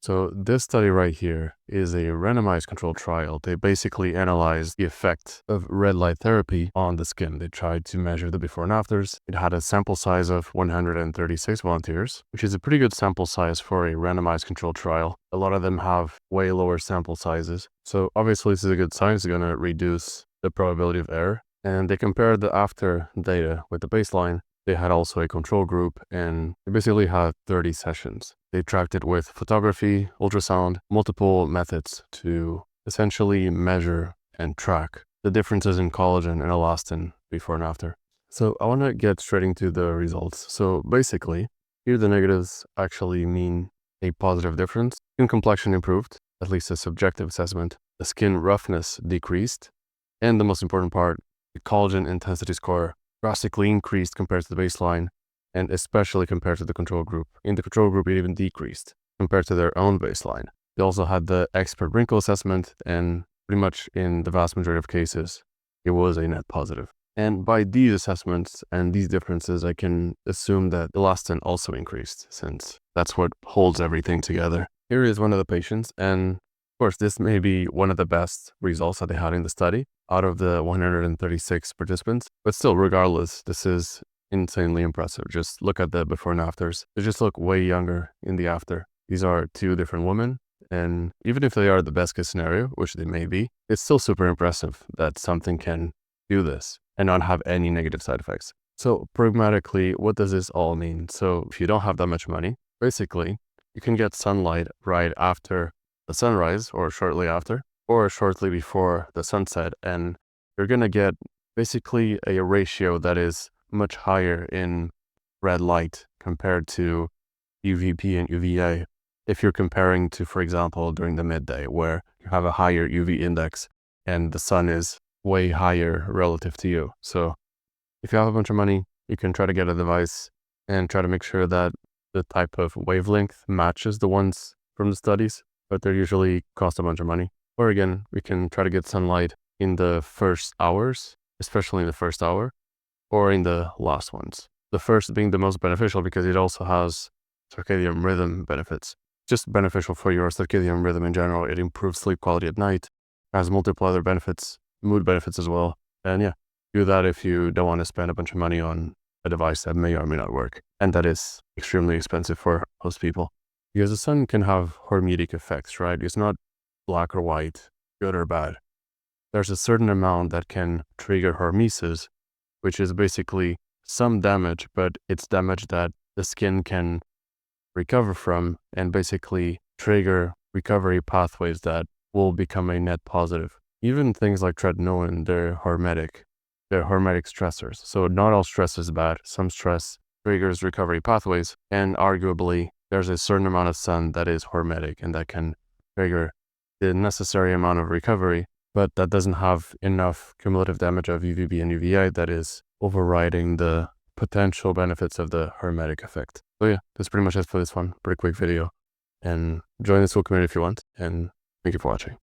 So this study right here is a randomized controlled trial. They basically analyzed the effect of red light therapy on the skin. They tried to measure the before and afters. It had a sample size of 136 volunteers, which is a pretty good sample size for a randomized controlled trial. A lot of them have way lower sample sizes. So obviously this is a good sign. It's going to reduce the probability of error. And they compared the after data with the baseline. They had also a control group, and they basically had 30 sessions. They tracked it with photography, ultrasound, multiple methods to essentially measure and track the differences in collagen and elastin before and after. So I want to get straight into the results. So basically, here the negatives actually mean a positive difference. Skin complexion improved, at least a subjective assessment. The skin roughness decreased. And the most important part, the collagen intensity score drastically increased compared to the baseline, and especially compared to the control group. In the control group, it even decreased compared to their own baseline. They also had the expert wrinkle assessment, and pretty much in the vast majority of cases, it was a net positive. And by these assessments and these differences, I can assume that elastin also increased, since that's what holds everything together. Here is one of the patients, and of course, this may be one of the best results that they had in the study out of the 136 participants. But still, regardless, this is insanely impressive. Just look at the before and afters. They just look way younger in the after. These are two different women. And even if they are the best case scenario, which they may be, it's still super impressive that something can do this and not have any negative side effects. So pragmatically, what does this all mean? So if you don't have that much money, basically, you can get sunlight right after the sunrise or shortly after, or shortly before the sunset, and you're going to get basically a ratio that is much higher in red light compared to UVB and UVA. If you're comparing to, for example, during the midday, where you have a higher UV index and the sun is way higher relative to you. So if you have a bunch of money, you can try to get a device and try to make sure that the type of wavelength matches the ones from the studies, but they usually cost a bunch of money. Or again, we can try to get sunlight in the first hours, especially in the first hour, or in the last ones. The first being the most beneficial because it also has circadian rhythm benefits. Just beneficial for your circadian rhythm in general. It improves sleep quality at night, has multiple other benefits, mood benefits as well. And yeah, do that if you don't want to spend a bunch of money on a device that may or may not work. And that is extremely expensive for most people. Because the sun can have hormetic effects, right? It's not black or white, good or bad. There's a certain amount that can trigger hormesis, which is basically some damage, but it's damage that the skin can recover from and basically trigger recovery pathways that will become a net positive. Even things like tretinoin, they're hormetic stressors. So not all stress is bad. Some stress triggers recovery pathways, and arguably there's a certain amount of sun that is hormetic and that can trigger the necessary amount of recovery, but that doesn't have enough cumulative damage of UVB and UVA that is overriding the potential benefits of the hormetic effect. So yeah, that's pretty much it for this one. Pretty quick video. And join the Skool community if you want, and thank you for watching.